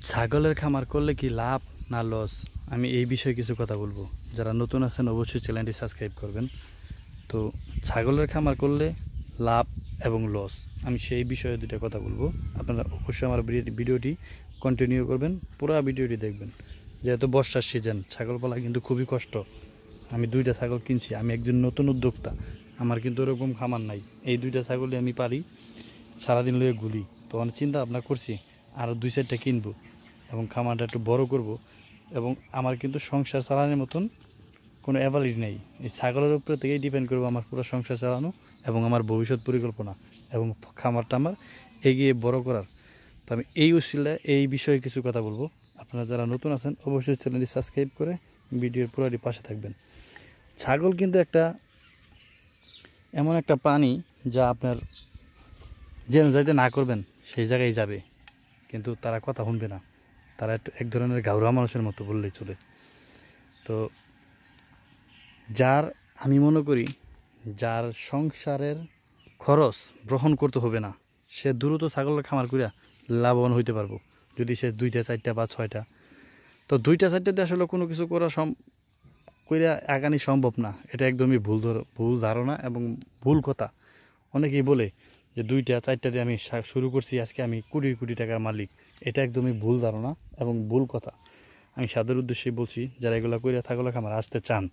ছাগলের খামার করলে কি লাভ না লস, আমি এই বিষয়ে কিছু কথা বলবো। যারা নতুন আছেন অবশ্যই চ্যানেলটি সাবস্ক্রাইব করবেন। তো ছাগলের খামার করলে লাভ এবং লস, আমি সেই বিষয়ে দুটো কথা বলবো। আপনারা অবশ্যই আমার ভিডিওটি কন্টিনিউ করবেন, পুরো ভিডিওটি দেখবেন। যেহেতু বর্ষার সিজন, ছাগল পালা কিন্তু খুবই কষ্ট। আমি দুইটা ছাগল কিনছি, আমি একজন নতুন উদ্যোক্তা, আমার কিন্তু ওরকম খামার নাই। এই দুইটা ছাগলই আমি পারি, সারাদিন লয়ে গুলি। তো অনেক চিন্তা ভাবনা করছি আরও 2-4টা কিনবো এবং খামারটা একটু বড় করব। এবং আমার কিন্তু সংসার চালানোর মতন কোনো অ্যাবিলিটি নেই। এই ছাগলের উপরে থেকেই ডিপেন্ড করবো আমার পুরো সংসার চালানো এবং আমার ভবিষ্যৎ পরিকল্পনা এবং খামারটা আমার এগিয়ে বড় করার। তো আমি এই উসিলায় এই বিষয়ে কিছু কথা বলবো। আপনারা যারা নতুন আছেন অবশ্যই চ্যানেলটি সাবস্ক্রাইব করে ভিডিওর পুরোটি পাশে থাকবেন। ছাগল কিন্তু এমন একটা প্রাণী যা আপনার যেন যাইতে না করবেন সেই জায়গায় যাবে, কিন্তু তারা কথা শুনবে না। তারা এক ধরনের গাউরা মানুষের মতো বললেই চলে। তো আমি মনে করি যার সংসারের খরচ গ্রহণ করতে হবে না, সে দ্রুত ছাগলের খামার করিয়া লাভবান হইতে পারবো। যদি সে 2টা 4টা বা 6টা, তো 2টা 4টাতে আসলে কোনো কিছু করিয়া আগানি সম্ভব না। এটা একদমই ভুল ধারণা এবং ভুল কথা। অনেকেই বলে যে 2টা 4টা দিয়ে আমি শুরু করছি, আজকে আমি কোটি কোটি টাকার মালিক। এটা একদমই ভুল ধারণা এবং ভুল কথা। আমি সাদের উদ্দেশ্যে বলছি, যারা এগুলো করিয়া ছাগলের খামারে আসতে চান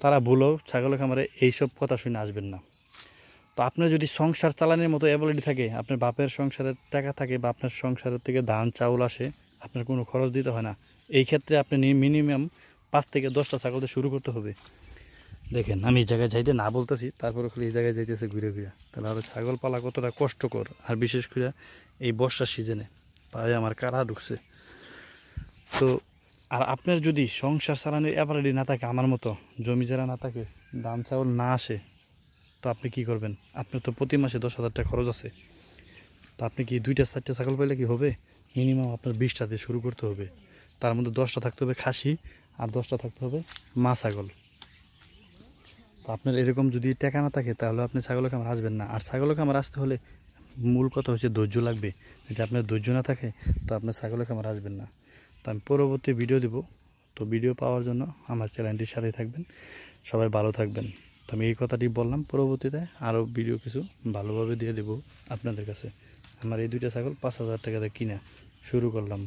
তারা ভুলেও ছাগলের খামারে এইসব কথা শুনে আসবেন না। তো আপনার যদি সংসার চালানোর মতো অ্যাবিলিটি থাকে, আপনার বাপের সংসারের টাকা থাকে বা আপনার সংসারের থেকে ধান চাউল আসে, আপনার কোনো খরচ দিতে হয় না, এই ক্ষেত্রে আপনি মিনিমাম 5 থেকে 10টা ছাগল দিয়ে শুরু করতে হবে। দেখেন আমি এই জায়গায় যাইতে না বলতেছি, তারপরে খালি এই জায়গায় যাইতেছে ঘুরে ঘুরে। তাহলে আরও ছাগল পালা কতটা কষ্টকর, আর বিশেষ করে এই বর্ষার সিজনে পায়ে আমার কারা ঢুকছে। তো আর আপনার যদি সংসার চালানোর অ্যাবিলিটি না থাকে, আমার মতো জমি যারা না থাকে, ধান চাউল না আসে, তো আপনি কি করবেন? আপনার তো প্রতি মাসে 10,000 টাকা খরচ আছে। তো আপনি কি 2টা 4টা ছাগল পাইলে কি হবে? মিনিমাম আপনার 20টা দিয়ে শুরু করতে হবে। তার মধ্যে 10টা থাকতে হবে খাসি আর 10টা থাকতে হবে মা ছাগল। তো আপনার এরকম যদি টাকা না থাকে তাহলে আপনি ছাগলের খামার আসবেন না। আর ছাগলের খামার আসতে হলে মূল কথা হচ্ছে ধৈর্য লাগবে। যদি আপনার ধৈর্য না থাকে তো আপনার ছাগলের খামার আসবেন না। তো আমি পরবর্তী ভিডিও দেব। তো ভিডিও পাওয়ার জন্য আমার চ্যানেলটির সাথেই থাকবেন। সবাই ভালো থাকবেন। তো আমি এই কথাটি বললাম, পরবর্তীতে আরও ভিডিও কিছু ভালোভাবে দিয়ে দেব আপনাদের কাছে। আমার এই 2টা ছাগল 5,000 টাকা দিয়ে কিনা শুরু করলাম।